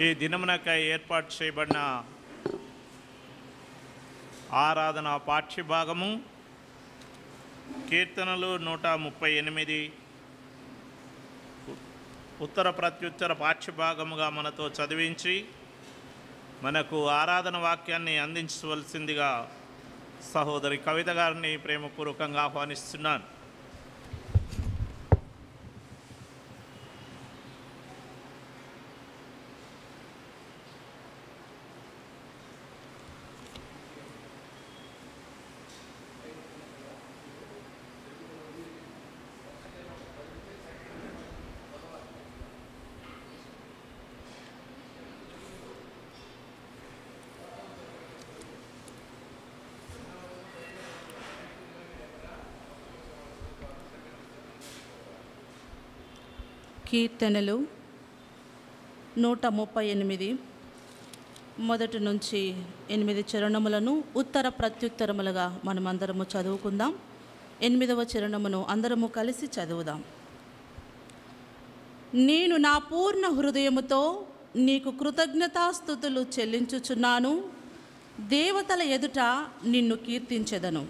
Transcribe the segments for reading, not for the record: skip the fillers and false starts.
ఈ దినమునకై ఏర్పాటు చేయబడిన ఆరాధన పాఠ్యభాగము కీర్తనలు 138 ఉత్తర ప్రత్యుత్తర పాఠ్యభాగముగా మనతో చదివించి మనకు ఆరాధన వాక్యాన్ని అందించవలసిందిగా సహోదరి కవిత గారిని ప్రేమపూర్వకంగా ఆహ్వానిస్తున్నాను. కీర్తనలు 138 మొదటి నుంచి 8 చరణములను ఉత్తర ప్రత్యుత్తరములుగా మనమందరము చదువుకుందాం. 8వ చరణమును అందరము కలిసి చదువుదాం. నేను నా పూర్ణ హృదయముతో నీకు కృతజ్ఞతాస్తుతులు చెల్లించుచున్నాను, దేవతల ఎదుట నిన్ను కీర్తించెదను.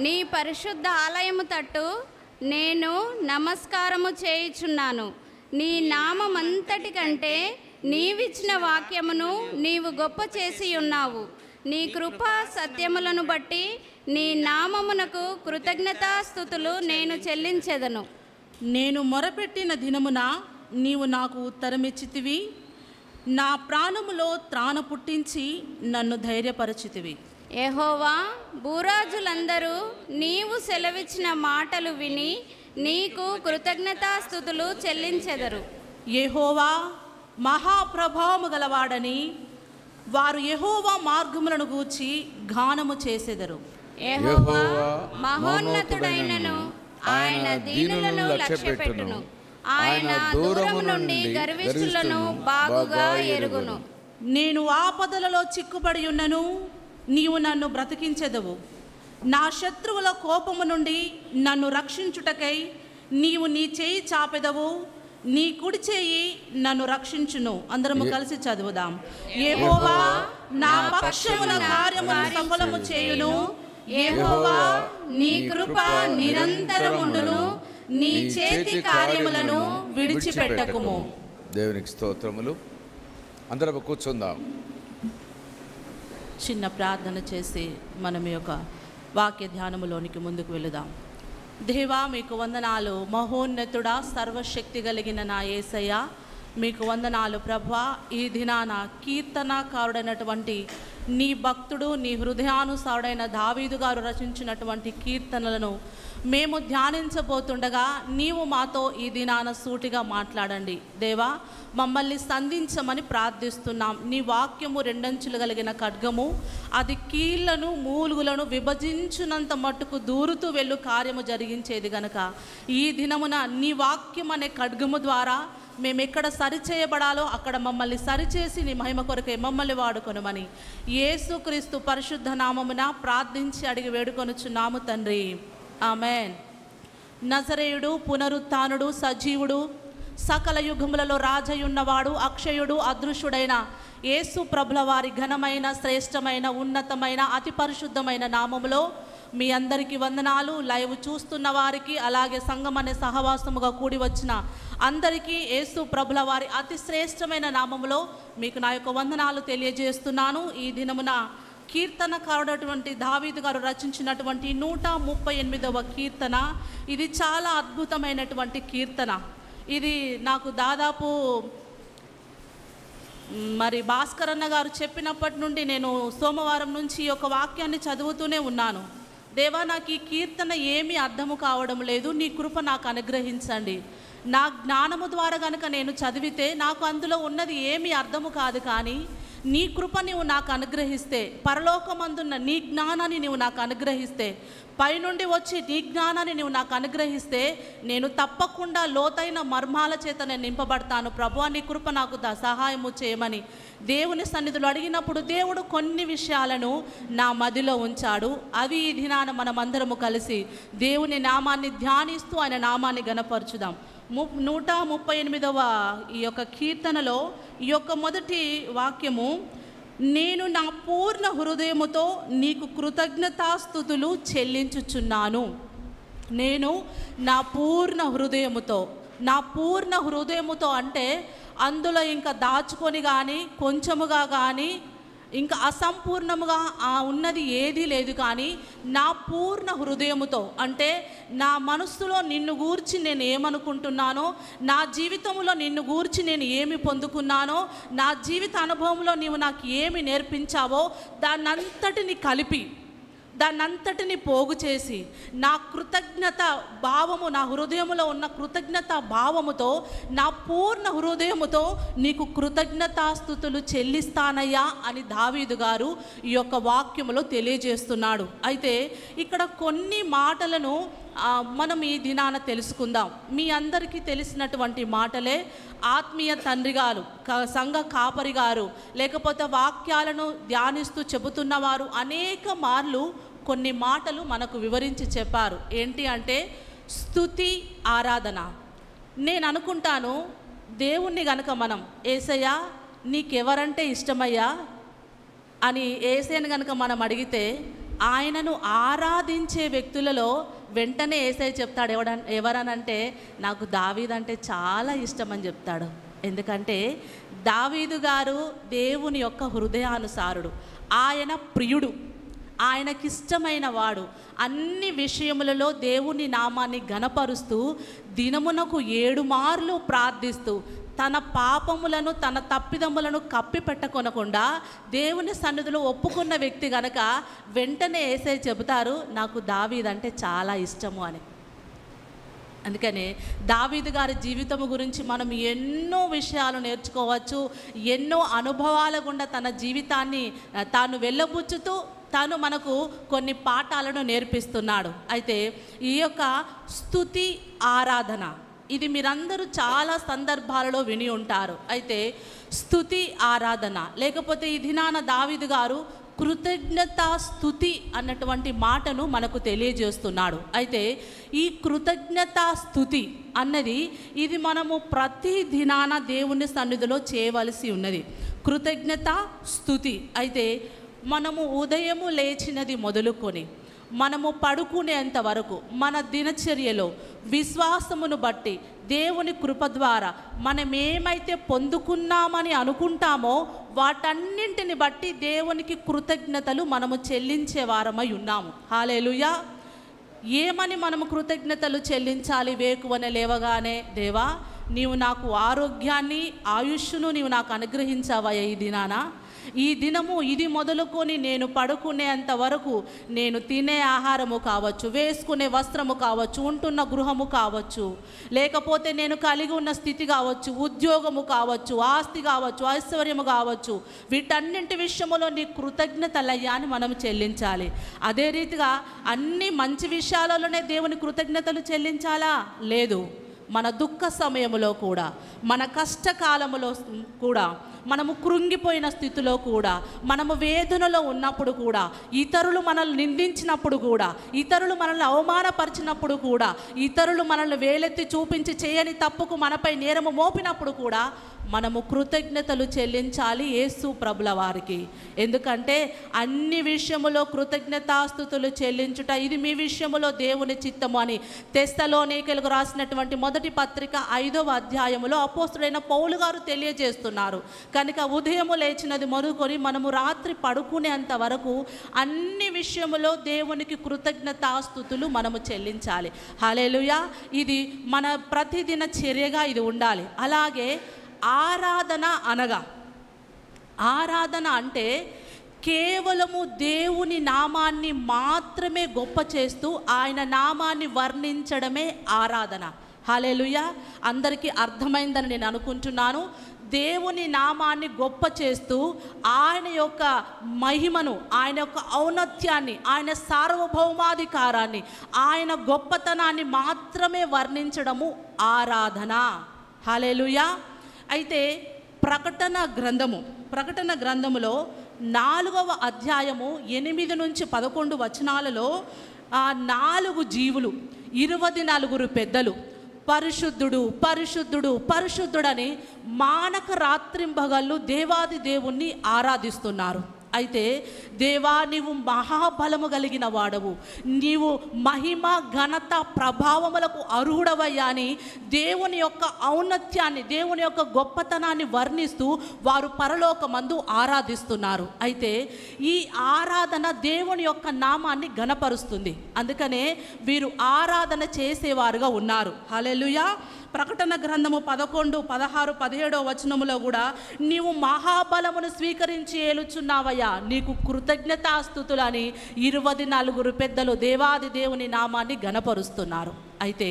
నీ పరిశుద్ధ ఆలయము తట్టు నేను నమస్కారము చేయుచున్నాను. నీ నామమంతటి కంటే నీవిచ్చిన వాక్యమును నీవు గొప్ప చేసి ఉన్నావు. నీ కృపా సత్యములను బట్టి నీ నామమునకు కృతజ్ఞతాస్తుతులు నేను చెల్లించెదను. నేను మొరపెట్టిన దినమున నీవు నాకు ఉత్తరమిచ్చితివి, నా ప్రాణములో త్రాణ పుట్టించి నన్ను ధైర్యపరచితివి. యెహోవా, భూరాజులందరూ నీవు సెలవిచ్చిన మాటలు విని నీకు కృతజ్ఞతాస్తుతులు చెల్లించెదరు. యెహోవా మహాప్రభావము గలవాడని వారు యెహోవా మార్గములను గూర్చి గానము చేసెదరు. యెహోవా మహోన్నతుడైనను, ఆయన దీనులను లక్ష్యపెట్టును. ఆయన దూరము నుండి గర్విష్ఠులను బాగుగా ఎరుగును. నేను ఆపదలలో చిక్కుబడి ఉన్నను, నీవు నన్ను బ్రతికించెదవు. నా శత్రువుల కోపము నుండి నన్ను రక్షించుటకై నీవు నీ చేయి చాపెదవు, నీ కుడి చేయి నన్ను రక్షించును. అందరము కలిసి చదువుదాం. యెహోవా నా పక్షమున కార్యమును సఫలము చేయును. యెహోవా నీ కృప నిరంతరముండును, నీ చేతి కార్యములను విడిచిపెట్టకుము. దేవునికి స్తోత్రములు. అందరం కూర్చుందాం. చిన్న ప్రార్థన చేసి మనం ఈ యొక్క వాక్య ధ్యానములోనికి ముందుకు వెళుదాం. దేవా, మీకు వందనాలు. మహోన్నతుడా, సర్వశక్తి కలిగిన నా యేసయ్య, మీకు వందనాలు ప్రభా. ఈ దినాన కీర్తనకారుడైనటువంటి నీ భక్తుడు, నీ హృదయానుసారుడైన దావీదు గారు రచించినటువంటి కీర్తనలను మేము ధ్యానించబోతుండగా నీవు మాతో ఈ దినాన సూటిగా మాట్లాడండి. దేవా, మమ్మల్ని సంధించమని ప్రార్థిస్తున్నాం. నీ వాక్యము రెండంచులు కలిగిన ఖడ్గము, అది కీళ్లను మూలుగులను విభజించునంత మట్టుకు దూరుతూ వెళ్ళు కార్యము జరిగించేది గనక ఈ దినమున నీ వాక్యం అనే ఖడ్గము ద్వారా మేము ఎక్కడ సరిచేయబడాలో అక్కడ మమ్మల్ని సరిచేసి నీ మహిమ కొరకే మమ్మల్ని వాడుకొనుమని యేసుక్రీస్తు పరిశుద్ధ నామమున ప్రార్థించి అడిగి వేడుకొనుచున్నాము తండ్రి, ఆమెన్. నజరేయుడు, పునరుత్థానుడు, సజీవుడు, సకల యుగములలో రాజయున్నవాడు, అక్షయుడు, అదృశ్యుడైన యేసు ప్రభుల వారి ఘనమైన, శ్రేష్టమైన, ఉన్నతమైన, అతి పరిశుద్ధమైన నామములో మీ అందరికీ వందనాలు. లైవ్ చూస్తున్న వారికి, అలాగే సంఘం అనే సహవాసముగా కూడి వచ్చిన అందరికీ యేసు ప్రభుల వారి అతి శ్రేష్టమైన నామములో మీకు నా యొక్క వందనాలు తెలియజేస్తున్నాను. ఈ దినమున కీర్తనకారుడటువంటి దావీదు గారు రచించినటువంటి 138వ కీర్తన, ఇది చాలా అద్భుతమైనటువంటి కీర్తన. ఇది నాకు దాదాపు భాస్కర్ అన్న గారు చెప్పినప్పటి నుండి నేను సోమవారం నుంచి ఈ యొక్క వాక్యాన్ని చదువుతూనే ఉన్నాను. దేవా, నాకు ఈ కీర్తన ఏమీ అర్థము కావడం లేదు, నీ కృప నాకు అనుగ్రహించండి. నా జ్ఞానము ద్వారా కనుక నేను చదివితే నాకు అందులో ఉన్నది ఏమీ అర్థము కాదు, కానీ నీ కృప నీవు నాకు అనుగ్రహిస్తే, పరలోకమందున్న నీ జ్ఞానాన్ని నీవు నాకు అనుగ్రహిస్తే, పైనుండి వచ్చి నీ జ్ఞానాన్ని నీవు నాకు అనుగ్రహిస్తే నేను తప్పకుండా లోతైన మర్మాల చేత నేను నింపబడతాను. ప్రభువా, నీ కృప నాకు సహాయము చేయమని దేవుని సన్నిధిలో అడిగినప్పుడు దేవుడు కొన్ని విషయాలను నా మదిలో ఉంచాడు. అవి ఈ దినాన మనమందరము కలిసి దేవుని నామాన్ని ధ్యానిస్తూ ఆయన నామాన్ని గణపరచుదాం. 138వ ఈ యొక్క కీర్తనలో ఈ యొక్క మొదటి వాక్యము, నేను నా పూర్ణ హృదయముతో నీకు కృతజ్ఞతాస్తుతులు చెల్లించుచున్నాను. నేను నా పూర్ణ హృదయముతో అంటే అందులో ఇంకా దాచుకొని కానీ కొంచెముగా కానీ ఇంకా అసంపూర్ణముగా ఉన్నది ఏదీ లేదు, కానీ నా పూర్ణ హృదయముతో అంటే నా మనస్సులో నిన్ను గూర్చి నేను ఏమనుకుంటున్నానో, నా జీవితంలో నిన్ను గూర్చి నేను ఏమి పొందుకున్నానో, నా జీవిత అనుభవంలో నీవు నాకు ఏమి నేర్పించావో దాన్నంతటిని కలిపి దాన్నంతటిని పోగు చేసి నా కృతజ్ఞత భావము, నా హృదయములో ఉన్న కృతజ్ఞత భావముతో నా పూర్ణ హృదయముతో నీకు కృతజ్ఞతాస్తుతులు చెల్లిస్తానయ్యా అని దావీదు గారు ఈ యొక్క వాక్యములో తెలియజేస్తున్నాడు. అయితే ఇక్కడ కొన్ని మాటలను మనం ఈ దినాన తెలుసుకుందాం. మీ అందరికీ తెలిసినటువంటి మాటలే. ఆత్మీయ తండ్రి గారు, సంఘ కాపరి గారు, లేకపోతే వాక్యాలను ధ్యానిస్తూ చెబుతున్నవారు అనేక మార్లు కొన్ని మాటలు మనకు వివరించి చెప్పారు. ఏంటి అంటే స్తుతి, ఆరాధన. నేను అనుకుంటాను, దేవుణ్ణి గనక మనం యేసయ్యా నీకెవరంటే ఇష్టమయ్యా అని యేసయ్యను గనక మనం అడిగితే ఆయనను ఆరాధించే వ్యక్తులలో వెంటనే యేసయ్య చెప్తాడు ఎవరనంటే నాకు దావీదంటే చాలా ఇష్టం అని చెప్తాడు. ఎందుకంటే దావీదు గారు దేవుని యొక్క హృదయానుసారుడు, ఆయన ప్రియుడు, ఆయనకిష్టమైన వాడు. అన్ని విషయములలో దేవుని నామాన్ని ఘనపరుస్తూ దినమునకు 7 మార్లు ప్రార్థిస్తూ తన పాపములను తన తప్పిదములను కప్పిపెట్టకొనకుండా దేవుని సన్నిధిలో ఒప్పుకున్న వ్యక్తి గనక వెంటనే యేసయ్య చెబుతారు నాకు దావీదంటే చాలా ఇష్టము అని. అందుకనే దావీదు గారి జీవితము గురించి మనం ఎన్నో విషయాలు నేర్చుకోవచ్చు. ఎన్నో అనుభవాల గుండా తన జీవితాన్ని తాను వెళ్ళబుచ్చుతూ తాను మనకు కొన్ని పాఠాలను నేర్పిస్తున్నాడు. అయితే ఈ యొక్క స్తుతి, ఆరాధన ఇది మీరందరూ చాలా సందర్భాలలో విని ఉంటారు. అయితే స్తుతి, ఆరాధన లేకపోతే ఈ దినాన దావీదు గారు కృతజ్ఞతా స్తుతి అన్నటువంటి మాటను మనకు తెలియజేస్తున్నాడు. అయితే ఈ కృతజ్ఞతా స్తుతి అన్నది ఇది మనము ప్రతి దినాన దేవుని సన్నిధిలో చేయవలసి ఉన్నది. కృతజ్ఞతా స్తుతి. అయితే మనము ఉదయము లేచినది మొదలుకొని మనము పడుకునేంత వరకు మన దినచర్యలో విశ్వాసమును బట్టి దేవుని కృప ద్వారా మనం ఏమైతే పొందుకున్నామని అనుకుంటామో వాటన్నింటిని బట్టి దేవునికి కృతజ్ఞతలు మనము చెల్లించే వారమై ఉన్నాము. హల్లెలూయా. ఏమని మనము కృతజ్ఞతలు చెల్లించాలి? వేకువనే లేవగానే దేవా నీవు నాకు ఆరోగ్యాన్ని, ఆయుష్ను నీవు నాకు అనుగ్రహించావయ్యా ఈ దినాన. ఈ దినము ఇది మొదలుకొని నేను పడుకునేంత వరకు నేను తినే ఆహారము కావచ్చు, వేసుకునే వస్త్రము కావచ్చు, ఉంటున్న గృహము కావచ్చు, లేకపోతే నేను కలిగి ఉన్న స్థితి కావచ్చు, ఉద్యోగము కావచ్చు, ఆస్తి కావచ్చు, ఐశ్వర్యము కావచ్చు, వీటన్నింటి విషయంలో నీ కృతజ్ఞతలయ్యా అని మనం చెల్లించాలి. అదే రీతిగా అన్ని మంచి విషయాలలోనే దేవుని కృతజ్ఞతలు చెల్లించాలా? లేదు. మన దుఃఖ సమయంలో కూడా, మన కష్టకాలములో కూడా, మనము కృంగిపోయిన స్థితిలో కూడా, మనము వేదనలో ఉన్నప్పుడు కూడా, ఇతరులు మనల్ని నిందించినప్పుడు కూడా, ఇతరులు మనల్ని అవమానపరిచినప్పుడు కూడా, ఇతరులు మనల్ని వేలెత్తి చూపించి చేయని తప్పుకు మనపై నేరము మోపినప్పుడు కూడా మనము కృతజ్ఞతలు చెల్లించాలి యేసు ప్రభుల వారికి. ఎందుకంటే అన్ని విషయములో కృతజ్ఞతాస్తుతులు చెల్లించుట ఇది మీ విషయములో దేవుని చిత్తము అని తెస్సలోనికీయులకు రాసినటువంటి మొదటి పత్రిక 5వ అధ్యాయములో అపోస్తుడైన పౌలు గారు తెలియజేస్తున్నారు. కనుక ఉదయము లేచినది మొదలుకొని మనము రాత్రి పడుకునేంత వరకు అన్ని విషయములో దేవునికి కృతజ్ఞతాస్తుతులు మనము చెల్లించాలి. హల్లెలూయా. ఇది మన ప్రతిదిన చర్యగా ఇది ఉండాలి. అలాగే ఆరాధన అంటే కేవలము దేవుని నామాన్ని మాత్రమే గొప్ప చేస్తూ ఆయన నామాన్ని వర్ణించడమే ఆరాధన. హల్లెలూయా. అందరికీ అర్థమైందని నేను అనుకుంటున్నాను. దేవుని నామాన్ని గొప్ప చేస్తూ ఆయన యొక్క మహిమను, ఆయన యొక్క ఔన్నత్యాన్ని, ఆయన సార్వభౌమాధికారాన్ని, ఆయన గొప్పతనాన్ని మాత్రమే వర్ణించడము ఆరాధన. హల్లెలూయా. అయితే ప్రకటన గ్రంథములో 4వ అధ్యాయము 8 నుంచి 11 వచనాలలో 4 జీవులు, 24 పెద్దలు, పరిశుద్ధుడు పరిశుద్ధుడు పరిశుద్ధుడని మానక రాత్రింబగళ్ళు దేవాది దేవుణ్ణి ఆరాధిస్తున్నారు. అయితే దేవా, నీవు మహాబలము కలిగిన వాడవు, నీవు మహిమ ఘనత ప్రభావములకు అర్హుడవయ్యా అని దేవుని యొక్క ఔన్నత్యాన్ని, దేవుని యొక్క గొప్పతనాన్ని వర్ణిస్తూ వారు పరలోకమందు ఆరాధిస్తున్నారు. అయితే ఈ ఆరాధన దేవుని యొక్క నామాన్ని ఘనపరుస్తుంది. అందుకనే వీరు ఆరాధన చేసేవారుగా ఉన్నారు. హల్లెలూయా. ప్రకటన గ్రంథము 11, 16, 17 వచనములో కూడా నీవు మహాబలమును స్వీకరించి ఏలుచున్నావయ్యా, నీకు కృతజ్ఞతాస్తుతులని 24 పెద్దలు దేవాది దేవుని నామాన్ని ఘనపరుస్తున్నారు. అయితే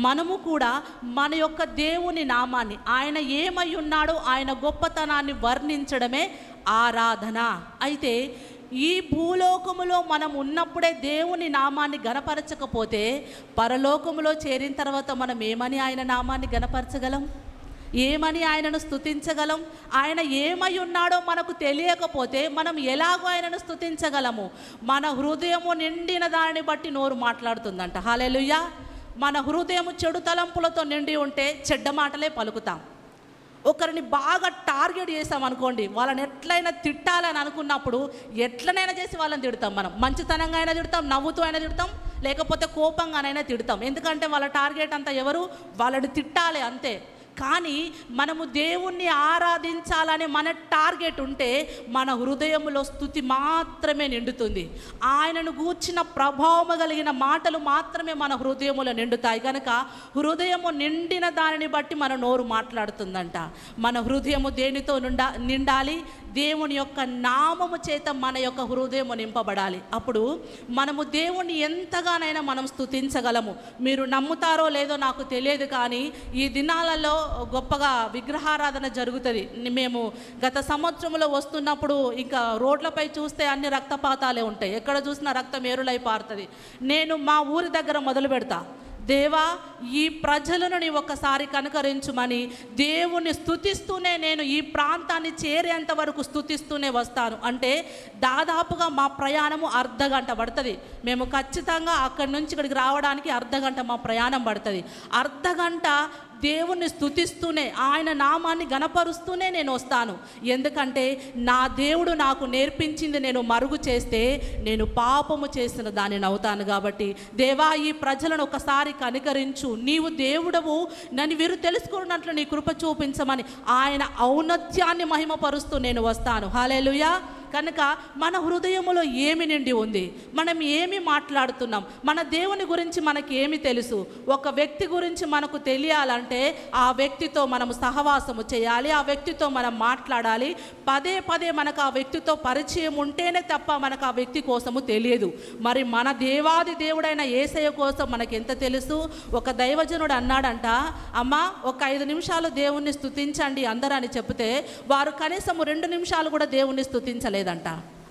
మనము కూడా మన యొక్క దేవుని నామాన్ని, ఆయన ఏమై ఉన్నాడో ఆయన గొప్పతనాన్ని వర్ణించడమే ఆరాధన. అయితే ఈ భూలోకములో మనం ఉన్నప్పుడే దేవుని నామాన్ని గణపరచకపోతే పరలోకములో చేరిన తర్వాత మనం ఏమని ఆయన నామాన్ని గణపరచగలం? ఏమని ఆయనను స్తుతించగలం? ఆయన ఏమై ఉన్నాడో మనకు తెలియకపోతే మనం ఎలాగో ఆయనను స్తుతించగలము? మన హృదయము నిండిన దానిని బట్టి నోరు మాట్లాడుతుందంట. హల్లెలూయా. మన హృదయము చెడు తలంపులతో నిండి ఉంటే చెడ్డ మాటలే పలుకుతాం. ఒకరిని బాగా టార్గెట్ చేసామనుకోండి, వాళ్ళని ఎట్లయినా తిట్టాలని అనుకున్నప్పుడు ఎట్లనైనా చేసి వాళ్ళని తిడతాం. మనం మంచితనంగా అయినా తిడతాం, నవ్వుతూ అయినా తిడతాం, లేకపోతే కోపంగానైనా తిడతాం. ఎందుకంటే వాళ్ళ టార్గెట్ అంతా ఎవరు? వాళ్ళని తిట్టాలి అంతే. కానీ మనము దేవుణ్ణి ఆరాధించాలని మన టార్గెట్ ఉంటే మన హృదయంలో స్తుతి మాత్రమే నిండుతుంది. ఆయనను గూర్చిన ప్రభావము కలిగిన మాటలు మాత్రమే మన హృదయములో నిండుతాయి. కనుక హృదయము నిండిన దానిని బట్టి మన నోరు మాట్లాడుతుందంట. మన హృదయము దేనితో నిండాలి? దేవుని యొక్క నామము చేత మన యొక్క హృదయము నింపబడాలి. అప్పుడు మనము దేవుణ్ణి ఎంతగానైనా మనం స్తుతించగలము. మీరు నమ్ముతారో లేదో నాకు తెలియదు, కానీ ఈ దినాలలో గొప్పగా విగ్రహారాధన జరుగుతుంది. మేము గత సంవత్సరంలో వస్తున్నప్పుడు ఇంకా రోడ్లపై చూస్తే అన్ని రక్తపాతాలే ఉంటాయి, ఎక్కడ చూసినా రక్తం ఏరులై పారుతుంది. నేను మా ఊరి దగ్గర మొదలు పెడతా, దేవా ఈ ప్రజలను నీ ఒక్కసారి కనుకరించుమని దేవుణ్ణి స్తుతిస్తూనే నేను ఈ ప్రాంతాన్ని చేరేంత వరకు స్తుతిస్తూనే వస్తాను. అంటే దాదాపుగా మా ప్రయాణము అర్ధగంట పడుతుంది. మేము ఖచ్చితంగా అక్కడి నుంచి ఇక్కడికి రావడానికి అర్ధగంట మా ప్రయాణం పడుతుంది. అర్ధగంట దేవుణ్ణి స్తుతిస్తూనే ఆయన నామాన్ని గణపరుస్తూనే నేను వస్తాను. ఎందుకంటే నా దేవుడు నాకు నేర్పించింది నేను మరుగు చేస్తే నేను పాపము చేసిన దానిని అవుతాను. కాబట్టి దేవా ఈ ప్రజలను ఒకసారి కనికరించు, నీవు దేవుడవు, నన్ను వీరు తెలుసుకున్నట్లు నీ కృప చూపించమని ఆయన ఔన్నత్యాన్ని మహిమపరుస్తూ నేను వస్తాను. హల్లెలూయా. కనుక మన హృదయములో ఏమి నిండి ఉంది, మనం ఏమి మాట్లాడుతున్నాం, మన దేవుని గురించి మనకి ఏమి తెలుసు? ఒక వ్యక్తి గురించి మనకు తెలియాలంటే ఆ వ్యక్తితో మనము సహవాసము చేయాలి, ఆ వ్యక్తితో మనం మాట్లాడాలి. పదే పదే మనకు ఆ వ్యక్తితో పరిచయం ఉంటేనే తప్ప మనకు ఆ వ్యక్తి కోసము తెలియదు. మరి మన దేవాది దేవుడైన యేసయ్య కోసం మనకి ఎంత తెలుసు? ఒక దైవజనుడు అన్నాడంట, అమ్మా ఒక 5 నిమిషాలు దేవుణ్ణి స్తుతించండి అందరూ అని చెప్తే వారు కనీసము 2 నిమిషాలు కూడా దేవుణ్ణి స్తుతించలేదంట.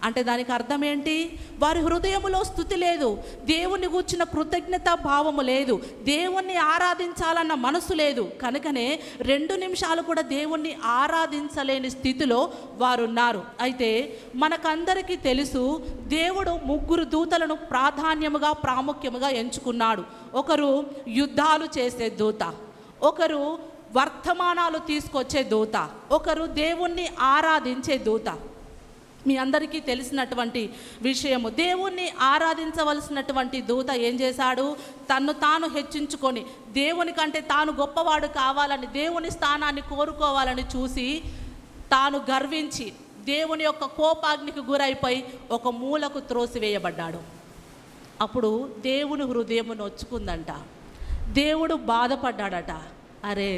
అంటే దానికి అర్థం ఏంటి? వారి హృదయములో స్తుతి లేదు, దేవుణ్ణి గూర్చిన కృతజ్ఞత భావము లేదు, దేవుణ్ణి ఆరాధించాలన్న మనసు లేదు. కనుకనే 2 నిమిషాలు కూడా దేవుణ్ణి ఆరాధించలేని స్థితిలో వారు ఉన్నారు. అయితే మనకందరికీ తెలుసు, దేవుడు 3 దూతలను ప్రాధాన్యముగా ప్రాముఖ్యముగా ఎంచుకున్నాడు. ఒకరు యుద్ధాలు చేసే దూత, ఒకరు వర్తమానాలు తీసుకొచ్చే దూత, ఒకరు దేవుణ్ణి ఆరాధించే దూత. మీ అందరికీ తెలిసినటువంటి విషయము, దేవుణ్ణి ఆరాధించవలసినటువంటి దూత ఏం చేశాడు? తన్ను తాను హెచ్చించుకొని దేవుని కంటే తాను గొప్పవాడు కావాలని, దేవుని స్థానాన్ని కోరుకోవాలని చూసి తాను గర్వించి దేవుని యొక్క కోపాగ్నికి గురైపోయి ఒక మూలకు త్రోసివేయబడ్డాడు. అప్పుడు దేవుని హృదయము నొచ్చుకుందంట, దేవుడు బాధపడ్డాడట. అరే,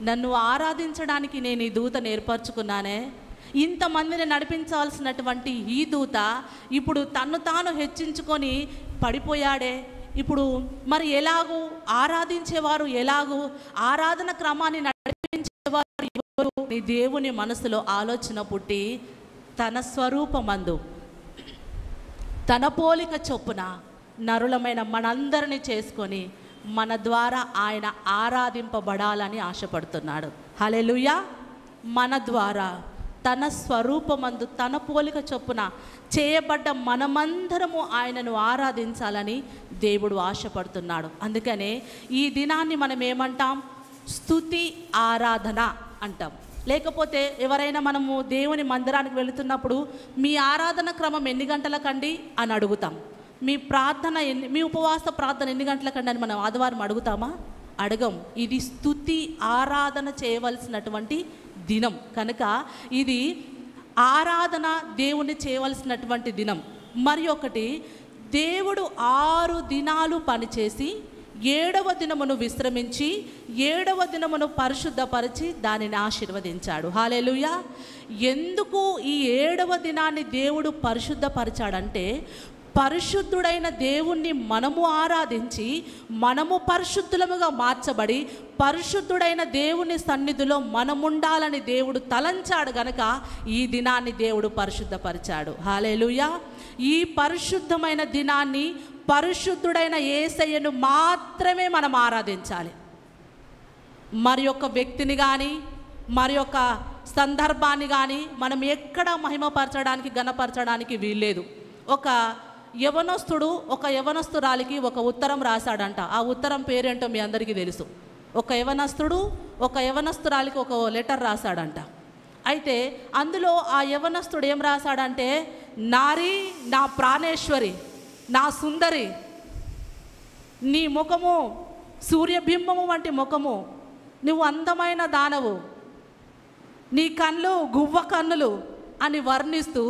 నన్ను ఆరాధించడానికి నేను ఈ దూతను ఏర్పరచుకున్నానే, ఇంతమందిని నడిపించాల్సినటువంటి ఈ దూత ఇప్పుడు తన్ను తాను హెచ్చించుకొని పడిపోయాడే, ఇప్పుడు మరి ఎలాగూ ఆరాధించేవారు, ఎలాగూ ఆరాధన క్రమాన్ని నడిపించేవారు ఎవరు? నీ దేవుని మనసులో ఆలోచన పుట్టి తన స్వరూపమందు తన పోలిక చొప్పున నరులమైన మనందరినీ చేసుకొని మన ద్వారా ఆయన ఆరాధింపబడాలని ఆశపడుతున్నాడు. హల్లెలూయా. మన ద్వారా తన స్వరూపమందు తన పోలిక చొప్పున చేయబడ్డ మనమందరము ఆయనను ఆరాధించాలని దేవుడు ఆశపడుతున్నాడు. అందుకనే ఈ దినాన్ని మనం ఏమంటాం? స్తుతి ఆరాధన అంటాం. లేకపోతే ఎవరైనా మనము దేవుని మందిరానికి వెళుతున్నప్పుడు మీ ఆరాధన క్రమం ఎన్ని గంటలకండి అని అడుగుతాం. మీ ఉపవాస ప్రార్థన ఎన్ని గంటలకండి అని మనం ఆదివారం అడుగుతామా? అడగం. ఇది స్తుతి ఆరాధన చేయవలసినటువంటి దినం కనుక ఇది ఆరాధన దేవుని చేయవలసినటువంటి దినం. మరి ఒకటి, దేవుడు 6 దినాలు పనిచేసి 7వ దినమును విశ్రమించి 7వ దినమును పరిశుద్ధపరిచి దానిని ఆశీర్వదించాడు. హల్లెలూయా. ఎందుకు ఈ 7వ దినాన్ని దేవుడు పరిశుద్ధపరిచాడంటే, పరిశుద్ధుడైన దేవుణ్ణి మనము ఆరాధించి మనము పరిశుద్ధులముగా మార్చబడి పరిశుద్ధుడైన దేవుని సన్నిధిలో మనముండాలని దేవుడు తలంచాడు గనక ఈ దినాన్ని దేవుడు పరిశుద్ధపరిచాడు. హల్లెలూయా. ఈ పరిశుద్ధమైన దినాన్ని పరిశుద్ధుడైన యేసయ్యను మాత్రమే మనం ఆరాధించాలి. మరి యొక్క వ్యక్తిని కానీ మరి యొక్క సందర్భాన్ని కానీ మనం ఎక్కడ మహిమపరచడానికి గణపరచడానికి వీల్లేదు. ఒక యవనస్తురాలికి ఒక ఉత్తరం రాశాడంట. ఆ ఉత్తరం పేరేంటో మీ అందరికీ తెలుసు. ఒక యవనస్తురాలికి ఒక లెటర్ రాశాడంట. అయితే అందులో ఆ యవనస్తుడు ఏం రాశాడంటే, నారీ, నా ప్రాణేశ్వరి, నా సుందరి, నీ ముఖము సూర్యబింబము వంటి ముఖము, నువ్వు అందమైన దానవు, నీ కళ్ళు గువ్వ కన్నులు అని వర్ణిస్తూ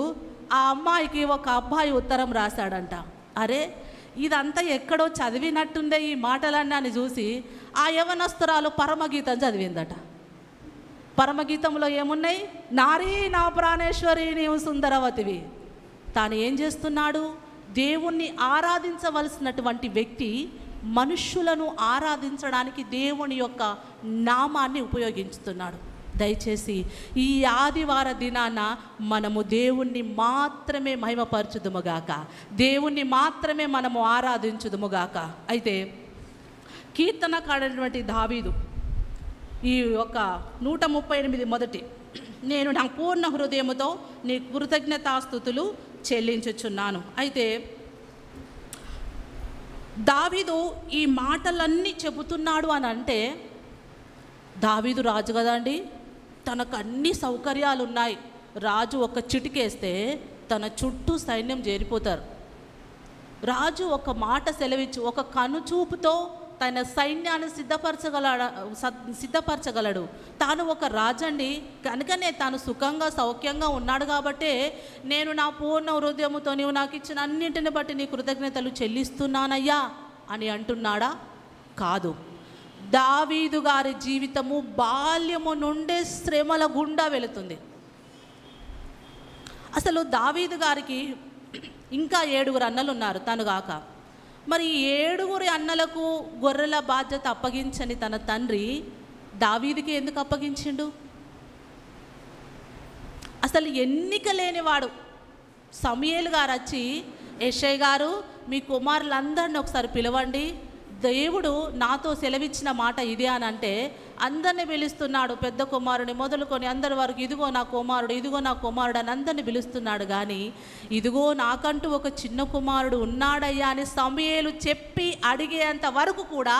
ఆ అమ్మాయికి ఒక అబ్బాయి ఉత్తరం రాశాడంట. అరే, ఇదంతా ఎక్కడో చదివినట్టుందే ఈ మాటలన్నీ అని చూసి ఆ యవనస్తురాలు పరమగీతం చదివిందట. పరమగీతంలో ఏమున్నాయి? నారీ, నా ప్రాణేశ్వరి, నీవు సుందరవతివి. తాను ఏం చేస్తున్నాడు? దేవుణ్ణి ఆరాధించవలసినటువంటి వ్యక్తి మనుష్యులను ఆరాధించడానికి దేవుని యొక్క నామాన్ని ఉపయోగించుతున్నాడు. దయచేసి ఈ ఆదివార దినాన మనము దేవుణ్ణి మాత్రమే మహిమపరచుదుముగాక, దేవుణ్ణి మాత్రమే మనము ఆరాధించుదుముగాక. అయితే కీర్తనకాడైనటువంటి దావీదు ఈ యొక్క 138 మొదటి, నేను నా పూర్ణ హృదయముతో నీ కృతజ్ఞతాస్తుతులు చెల్లించుచున్నాను. అయితే దావీదు ఈ మాటలన్నీ చెబుతున్నాడు అని అంటే, దావీదు రాజు కదండి, తనకు అన్ని సౌకర్యాలు ఉన్నాయి. రాజు ఒక చిటికేస్తే తన చుట్టూ సైన్యం చేరిపోతారు. రాజు ఒక మాట సెలవిచ్చు, ఒక కనుచూపుతో తన సైన్యాన్ని సిద్ధపరచగలడు. తాను ఒక రాజండి కనుకనే తాను సుఖంగా సౌఖ్యంగా ఉన్నాడు కాబట్టే, నేను నా పూర్ణ హృదయముతో నీవు నాకు ఇచ్చిన అన్నింటిని బట్టి నీ కృతజ్ఞతలు చెల్లిస్తున్నానయ్యా అని అంటున్నాడా? కాదు. దావీదు గారి జీవితము బాల్యము నుండే శ్రమల గుండా వెళుతుంది. అసలు దావీదు గారికి ఇంకా 7 అన్నలు ఉన్నారు తను గాక. మరి 7 అన్నలకు గొర్రెల బాధ్యత అప్పగించని తన తండ్రి దావీదుకి ఎందుకు అప్పగించిండు? అసలు ఎన్నిక లేనివాడు. సమూయేలు గారు వచ్చి, యెషయా గారు మీ కుమారులందరినీ ఒకసారి పిలవండి, దేవుడు నాతో సెలవిచ్చిన మాట ఇదే అని అంటే అందరిని పిలుస్తున్నాడు. పెద్ద కుమారుని మొదలుకొని అందరి వరకు, ఇదిగో నా కుమారుడు, ఇదిగో నా కుమారుడు అని అందరిని పిలుస్తున్నాడు. కానీ ఇదిగో నాకంటూ ఒక చిన్న కుమారుడు ఉన్నాడయ్యా అని సమూయేలు చెప్పి అడిగేంత వరకు కూడా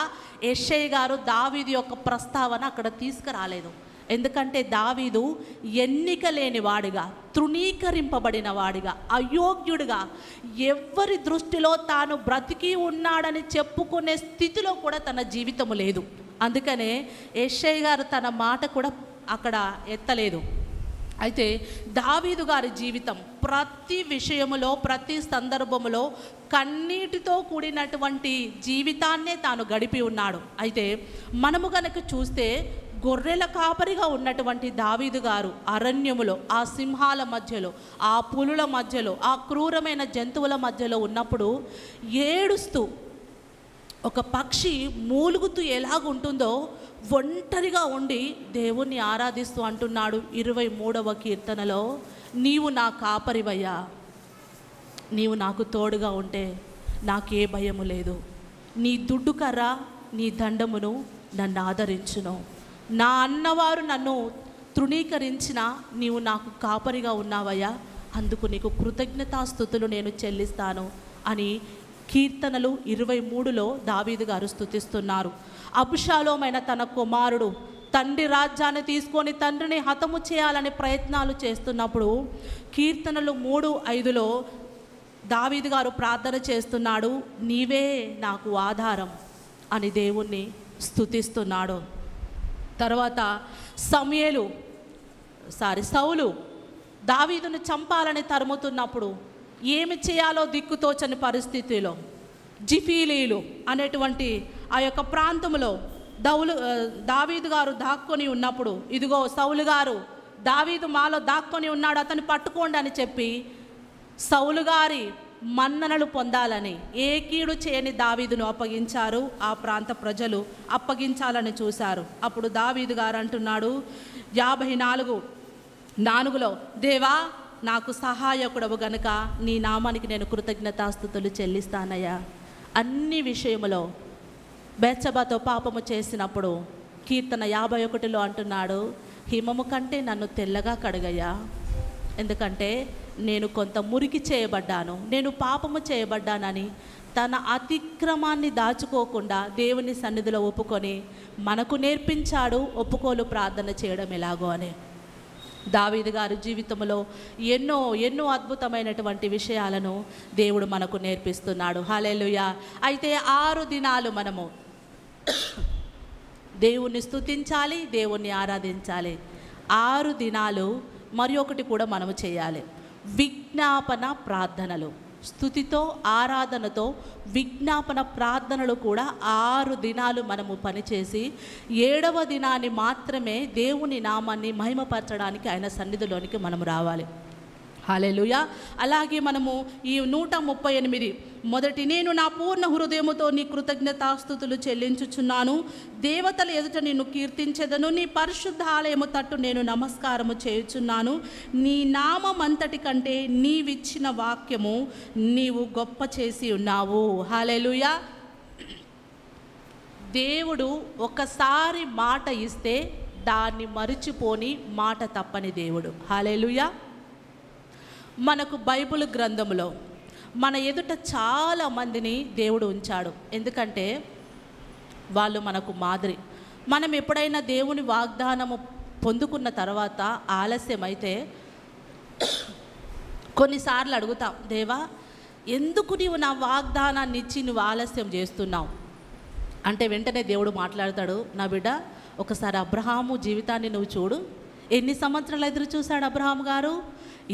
యెషయా గారు దావీదు యొక్క ప్రస్తావన అక్కడ తీసుకురాలేదు. ఎందుకంటే దావీదు ఎన్నిక లేని వాడిగా, తృణీకరింపబడిన వాడిగా, అయోగ్యుడిగా, ఎవరి దృష్టిలో తాను బ్రతికి ఉన్నాడని చెప్పుకునే స్థితిలో కూడా తన జీవితము లేదు. అందుకనే యెషయా గారు తన మాట కూడా అక్కడ ఎత్తలేదు. అయితే దావీదు గారి జీవితం ప్రతి విషయములో, ప్రతి సందర్భములో కన్నీటితో కూడినటువంటి జీవితాన్నే తాను గడిపి ఉన్నాడు. అయితే మనము గనక చూస్తే గొర్రెల కాపరిగా ఉన్నటువంటి దావీదు గారు అరణ్యములో, ఆ సింహాల మధ్యలో, ఆ పులుల మధ్యలో, ఆ క్రూరమైన జంతువుల మధ్యలో ఉన్నప్పుడు ఏడుస్తూ, ఒక పక్షి మూలుగుతూ ఎలాగుంటుందో ఒంటరిగా ఉండి దేవుణ్ణి ఆరాధిస్తూ అంటున్నాడు 23వ కీర్తనలో, నీవు నా కాపరివయ్యా, నీవు నాకు తోడుగా ఉంటే నాకే భయము లేదు, నీ దుడ్డు కర్ర నీ దండమును నన్ను ఆదరించును, నా అన్నవారు నన్ను తృణీకరించినా నీవు నాకు కాపరిగా ఉన్నావయ్యా, అందుకు నీకు కృతజ్ఞతాస్తుతులు నేను చెల్లిస్తాను అని కీర్తనలు 23లో దావీదు గారు స్తుతిస్తున్నారు. అబ్షాలోమైన తన కుమారుడు తండ్రి రాజ్యాన్ని తీసుకొని తండ్రిని హతము చేయాలని ప్రయత్నాలు చేస్తున్నప్పుడు కీర్తనలు 3:5లో దావీదు గారు ప్రార్థన చేస్తున్నాడు, నీవే నాకు ఆధారం అని దేవుణ్ణి స్తుతిస్తున్నాడు. తర్వాత సౌలు దావీదును చంపాలని తరుముతున్నప్పుడు ఏమి చేయాలో దిక్కుతోచని పరిస్థితిలో జిఫీలీలు అనేటువంటి ఆ యొక్క ప్రాంతంలో దావీదు గారు దాక్కొని ఉన్నప్పుడు, ఇదిగో సౌలు గారు దావీదు మాలో దాక్కొని ఉన్నాడు, అతన్ని పట్టుకోండి అని చెప్పి సౌలు గారి మన్ననలు పొందాలని ఏ కీడు చేయని దావీదును అప్పగించారు. ఆ ప్రాంత ప్రజలు అప్పగించాలని చూశారు. అప్పుడు దావీదు గారు అంటున్నాడు 54:4లో, దేవా నాకు సహాయకుడవు గనుక నీ నామానికి నేను కృతజ్ఞతాస్తుతులు చెల్లిస్తానయ్యా. అన్ని విషయములో బెత్షెబాతో పాపము చేసినప్పుడు కీర్తన 51లో అంటున్నాడు, హిమము కంటే నన్ను తెల్లగా కడుగయ్యా, ఎందుకంటే నేను కొంత మురికి చేయబడ్డాను, నేను పాపము చేయబడ్డానని తన అతిక్రమాన్ని దాచుకోకుండా దేవుని సన్నిధిలో ఒప్పుకొని మనకు నేర్పించాడు ఒప్పుకోలు ప్రార్థన చేయడం ఎలాగో అని. దావీదు గారి జీవితంలో ఎన్నో అద్భుతమైనటువంటి విషయాలను దేవుడు మనకు నేర్పిస్తున్నాడు. హల్లెలూయా. అయితే 6 దినాలు మనము దేవుణ్ణి స్తుతించాలి, దేవుణ్ణి ఆరాధించాలి. 6 దినాలు మరి ఒకటి కూడా మనము చేయాలి, విజ్ఞాపన ప్రార్థనలు. స్తుతితో ఆరాధనతో విజ్ఞాపన ప్రార్థనలు కూడా 6 దినాలు మనము పనిచేసి 7వ దినాన్ని మాత్రమే దేవుని నామాన్ని మహిమపరచడానికి ఆయన సన్నిధిలోనికి మనము రావాలి. హల్లెలూయా. అలాగే మనము ఈ 138 మొదటి, నేను నా పూర్ణ హృదయముతో నీ కృతజ్ఞతాస్తుతులు చెల్లించుచున్నాను, దేవతల ఎదుట నిన్ను కీర్తించెదను, నీ పరిశుద్ధ ఆలయము తట్టు నేను నమస్కారము చేయుచున్నాను, నీ నామం అంతటి కంటే నీవిచ్చిన వాక్యము నీవు గొప్ప చేసి ఉన్నావు. హల్లెలూయా. దేవుడు ఒకసారి మాట ఇస్తే దాన్ని మరిచిపోని మాట తప్పని దేవుడు. హల్లెలూయా. మనకు బైబిల్ గ్రంథంలో మన ఎదుట చాలా మందిని దేవుడు ఉంచాడు, ఎందుకంటే వాళ్ళు మనకు మాదిరి. మనం ఎప్పుడైనా దేవుని వాగ్దానము పొందుకున్న తర్వాత ఆలస్యమైతే కొన్నిసార్లు అడుగుతాం, దేవా ఎందుకు నీవు నా వాగ్దానాన్ని ఇచ్చి నువ్వు ఆలస్యం చేస్తున్నావు అంటే వెంటనే దేవుడు మాట్లాడతాడు, నా బిడ్డ ఒకసారి అబ్రహాము జీవితాన్ని నువ్వు చూడు, ఎన్ని సంవత్సరాలు ఎదురు చూశాడు అబ్రహాము గారు?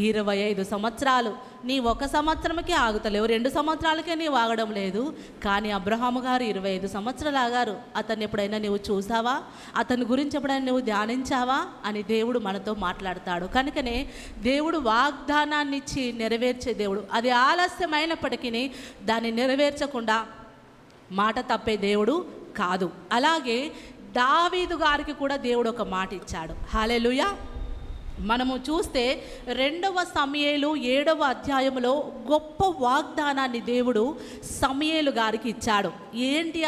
25 సంవత్సరాలు. నీ 1 సంవత్సరంకే ఆగుతలేవు, 2 సంవత్సరాలకే నీవు ఆగడం లేదు, కానీ అబ్రహాము గారు 25 సంవత్సరాలు ఆగారు. అతన్ని ఎప్పుడైనా నువ్వు చూసావా? అతని గురించి ఎప్పుడైనా నువ్వు ధ్యానించావా అని దేవుడు మనతో మాట్లాడతాడు. కనుకనే దేవుడు వాగ్దానాన్ని ఇచ్చి నెరవేర్చే దేవుడు. అది ఆలస్యమైనప్పటికీ దాన్ని నెరవేర్చకుండా మాట తప్పే దేవుడు కాదు. అలాగే దావీదు గారికి కూడా దేవుడు ఒక మాట ఇచ్చాడు. హల్లెలూయా. మనము చూస్తే 2వ సమూయేలు 7వ అధ్యాయంలో గొప్ప వాగ్దానాన్ని దేవుడు సమూయేలు గారికి ఇచ్చాడు. ఏంటి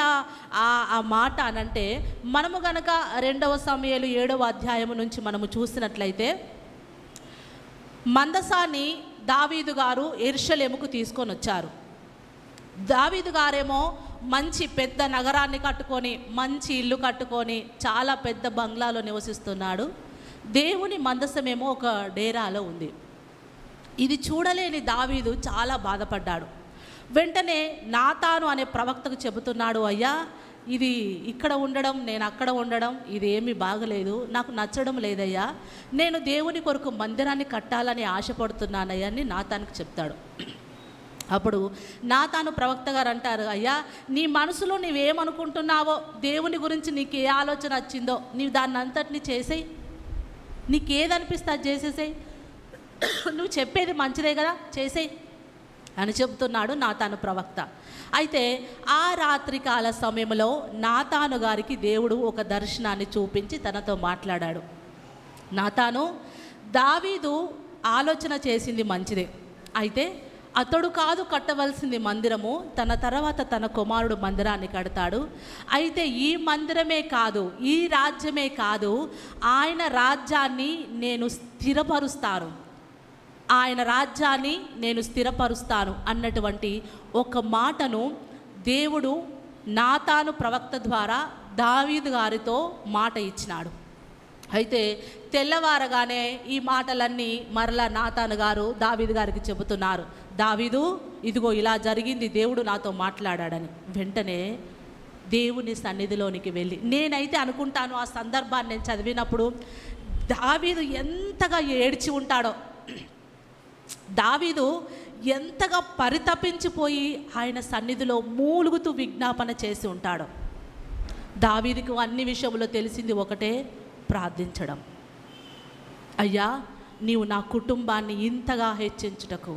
ఆ మాట అనంటే, మనము గనక 2వ సమూయేలు 7వ అధ్యాయం నుంచి మనము చూసినట్లయితే మందసాన్ని దావీదు గారు యెరూషలేముకు తీసుకొని వచ్చారు. దావీదు గారేమో మంచి పెద్ద నగరాన్ని కట్టుకొని, మంచి ఇల్లు కట్టుకొని, చాలా పెద్ద బంగ్లాలో నివసిస్తున్నాడు. దేవుని మందసమేమో ఒక డేరాలో ఉంది. ఇది చూడలేని దావీదు చాలా బాధపడ్డాడు. వెంటనే నాతాను అనే ప్రవక్తకు చెబుతున్నాడు, అయ్యా ఇది ఇక్కడ ఉండడం, నేను అక్కడ ఉండడం, ఇది ఏమీ బాగలేదు, నాకు నచ్చడం లేదయ్యా, నేను దేవుని కొరకు మందిరాన్ని కట్టాలని ఆశపడుతున్నానయ్యా అని నాతానుకు చెప్తాడు. అప్పుడు నాతాను ప్రవక్త గారు అంటారు, అయ్యా నీ మనసులో నీవేమనుకుంటున్నావో, దేవుని గురించి నీకు ఏ ఆలోచన వచ్చిందో నీవు దాన్ని అంతటిని చేసేయి, నీకేదనిపిస్తే అది చేసేసేయి, నువ్వు చెప్పేది మంచిదే కదా చేసేయి అని చెబుతున్నాడు నాతాను ప్రవక్త. అయితే ఆ రాత్రికాల సమయంలో నాతాను గారికి దేవుడు ఒక దర్శనాన్ని చూపించి తనతో మాట్లాడాడు. నాతాను, దావీదు ఆలోచన చేసింది మంచిదే, అయితే అతడు కాదు కట్టవలసింది మందిరము, తన తర్వాత తన కుమారుడు మందిరాన్ని కడతాడు. అయితే ఈ మందిరమే కాదు, ఈ రాజ్యమే కాదు, ఆయన రాజ్యాన్ని నేను స్థిరపరుస్తాను, ఆయన రాజ్యాన్ని నేను స్థిరపరుస్తాను అన్నటువంటి ఒక మాటను దేవుడు నాతాను ప్రవక్త ద్వారా దావీదు గారితో మాట ఇచ్చినాడు. అయితే తెల్లవారగానే ఈ మాటలన్నీ మరలా నాతాను గారు దావీదు గారికి చెబుతున్నారు. దావీదు, ఇదిగో ఇలా జరిగింది, దేవుడు నాతో మాట్లాడాడని. వెంటనే దేవుని సన్నిధిలోనికి వెళ్ళి, నేనైతే అనుకుంటాను ఆ సందర్భాన్ని నేను చదివినప్పుడు దావీదు ఎంతగా ఏడ్చి ఉంటాడో, దావీదు ఎంతగా పరితపించిపోయి ఆయన సన్నిధిలో మూలుగుతూ విజ్ఞాపన చేసి ఉంటాడో. దావీదుకు అన్ని విషయంలో తెలిసింది ఒకటే, ప్రార్థించడం. అయ్యా, నీవు నా కుటుంబాన్ని ఇంతగా హెచ్చించుటకు,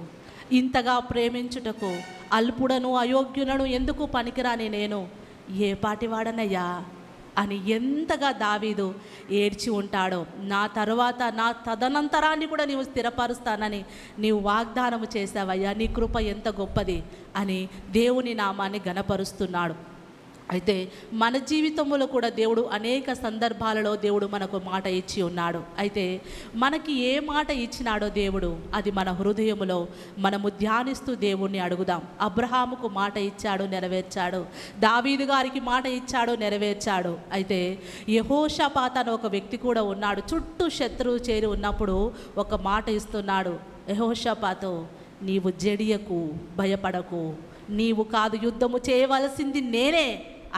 ఇంతగా ప్రేమించుటకు, అల్పుడను అయోగ్యులను ఎందుకు పనికిరాని నేను ఏ పాటివాడనయ్యా అని ఎంతగా దావీదు ఏడ్చి ఉంటాడో. నా తర్వాత నా తదనంతరాన్ని కూడా నీవు స్థిరపరుస్తానని నీవు వాగ్దానము చేశావయ్యా, నీ కృప ఎంత గొప్పది అని దేవుని నామాన్ని ఘనపరుస్తున్నాడు. అయితే మన జీవితంలో కూడా దేవుడు అనేక సందర్భాలలో దేవుడు మనకు మాట ఇచ్చి ఉన్నాడు. అయితే మనకి ఏ మాట ఇచ్చినాడో దేవుడు, అది మన హృదయములో మనము ధ్యానిస్తూ దేవుణ్ణి అడుగుదాం. అబ్రహాముకు మాట ఇచ్చాడు, నెరవేర్చాడు. దావీదు గారికి మాట ఇచ్చాడు, నెరవేర్చాడు. అయితే యెహోషాపాతు అనే ఒక వ్యక్తి కూడా ఉన్నాడు. చుట్టూ శత్రువు చేరి ఉన్నప్పుడు ఒక మాట ఇస్తున్నాడు. యెహోషాపాతు, నీవు జడియకు, భయపడకు, నీవు కాదు యుద్ధము చేయవలసింది నేనే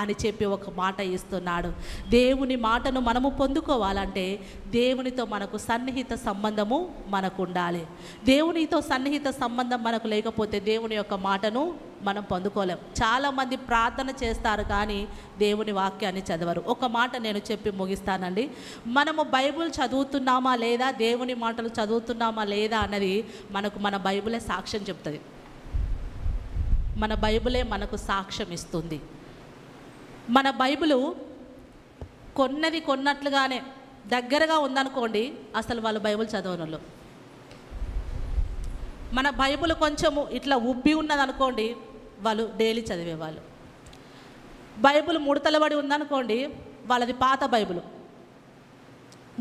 అని చెప్పి ఒక మాట ఇస్తున్నాడు. దేవుని మాటను మనము పొందుకోవాలంటే దేవునితో మనకు సన్నిహిత సంబంధము మనకు ఉండాలి. దేవునితో సన్నిహిత సంబంధం మనకు లేకపోతే దేవుని యొక్క మాటను మనం పొందుకోలేం. చాలామంది ప్రార్థన చేస్తారు కానీ దేవుని వాక్యాన్ని చదవరు. ఒక మాట నేను చెప్పి ముగిస్తానండి. మనము బైబిల్ చదువుతున్నామా లేదా, దేవుని మాటలు చదువుతున్నామా లేదా అన్నది మనకు మన బైబిలే సాక్ష్యం చెప్తుంది. మన బైబిలే మనకు సాక్ష్యం ఇస్తుంది. మన బైబిలు కొన్నట్లుగానే దగ్గరగా ఉందనుకోండి, అసలు వాళ్ళు బైబిల్ చదవనోళ్ళు. మన బైబిల్ కొంచెము ఇట్లా ఉబ్బి ఉన్నదనుకోండి, వాళ్ళు డైలీ చదివేవాళ్ళు. బైబిల్ ముడతలబడి ఉందనుకోండి, వాళ్ళది పాత బైబిల్,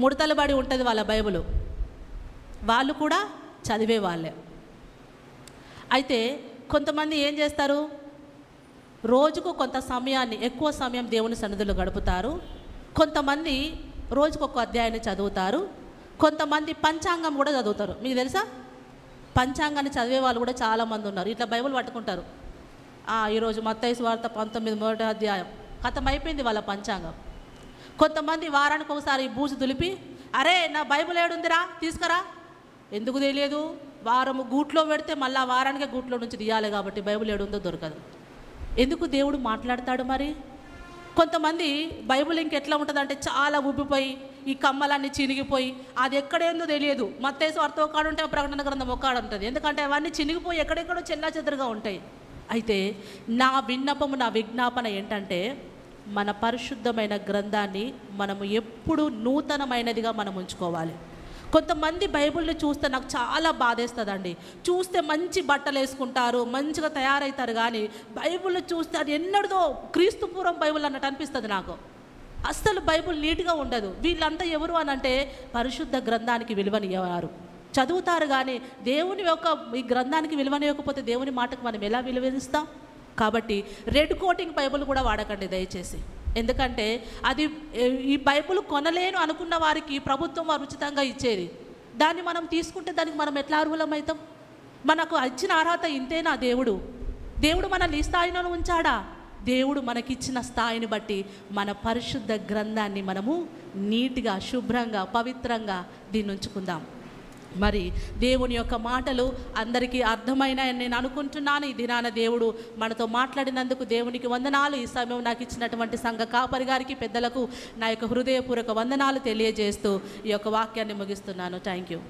ముడతలబడి ఉంటుంది వాళ్ళ బైబిల్, వాళ్ళు కూడా చదివేవాళ్ళే. అయితే కొంతమంది ఏం చేస్తారు, రోజుకు కొంత సమయాన్ని, ఎక్కువ సమయం దేవుని సన్నిధిలో గడుపుతారు. కొంతమంది రోజుకు ఒక అధ్యాయాన్ని చదువుతారు. కొంతమంది పంచాంగం కూడా చదువుతారు. మీకు తెలుసా, పంచాంగాన్ని చదివే వాళ్ళు కూడా చాలామంది ఉన్నారు. ఇట్లా బైబిల్ పట్టుకుంటారు. ఈరోజు మత్తయి సువార్త 19 మొదటి అధ్యాయం, ఖతం అయిపోయింది వాళ్ళ పంచాంగం. కొంతమంది వారానికి ఒకసారి బూజు దులిపి, అరే నా బైబిల్ ఏడుందిరా తీసుకురా, ఎందుకు తెలియదు, వారము గూట్లో పెడితే మళ్ళీ వారానికే గూట్లో నుంచి తీయాలి కాబట్టి బైబిల్ ఏడుందో దొరకదు. ఎందుకు దేవుడు మాట్లాడతాడు మరి? కొంతమంది బైబిల్ ఇంకెట్లా ఉంటుందంటే చాలా ఉబ్బిపోయి, ఈ కమ్మలన్నీ చినిగిపోయి, అది ఎక్కడేందో తెలియదు. మత్తయి సువార్త ఒక కాడ ఉంటే ప్రకటన గ్రంథం ఒక కాడ ఉంటుంది. ఎందుకంటే అవన్నీ చినిగిపోయి ఎక్కడెక్కడో చెల్లాచెదరుగా ఉంటాయి. అయితే నా విన్నపము, నా విజ్ఞాపన ఏంటంటే, మన పరిశుద్ధమైన గ్రంథాన్ని మనము ఎప్పుడు నూతనమైనదిగా మనం ఉంచుకోవాలి. కొంతమంది బైబిల్ని చూస్తే నాకు చాలా బాధేస్తుందండి. చూస్తే మంచి బట్టలు వేసుకుంటారు, మంచిగా తయారవుతారు, కానీ బైబిల్ని చూస్తే అది ఎన్నడదో క్రీస్తు పూర్వం బైబిల్ అన్నట్టు అనిపిస్తుంది నాకు. అస్సలు బైబిల్ నీట్గా ఉండదు. వీళ్ళంతా ఎవరు అని అంటే పరిశుద్ధ గ్రంథానికి విలువనివ్వరు. చదువుతారు కానీ దేవుని యొక్క ఈ గ్రంథానికి విలువనివ్వకపోతే దేవుని మాటకు మనం ఎలా విలువనిస్తాం? కాబట్టి రెడ్ కోటింగ్ బైబిల్ కూడా వాడకండి దయచేసి. ఎందుకంటే అది ఈ బైబిల్ కొనలేను అనుకున్న వారికి ప్రభుత్వం వారు ఉచితంగా ఇచ్చేది. దాన్ని మనం తీసుకుంటే దానికి మనం ఎట్లా అర్హులమవుతాం? మనకు ఇచ్చిన అర్హత ఇంతేనా? దేవుడు మనల్ని ఈ స్థాయిలో ఉంచాడా? దేవుడు మనకిచ్చిన స్థాయిని బట్టి మన పరిశుద్ధ గ్రంథాన్ని మనము నీట్గా, శుభ్రంగా, పవిత్రంగా దీన్ని ఉంచుకుందాం. మరి దేవుని యొక్క మాటలు అందరికీ అర్థమైనాయని నేను అనుకుంటున్నాను. ఈ దినాన దేవుడు మనతో మాట్లాడినందుకు దేవునికి వందనాలు. ఈ సమయం నాకు ఇచ్చినటువంటి సంఘ కాపరి గారికి, పెద్దలకు నా యొక్క హృదయపూర్వక వందనాలు తెలియజేస్తూ ఈ యొక్క వాక్యాన్ని ముగిస్తున్నాను. Thank you.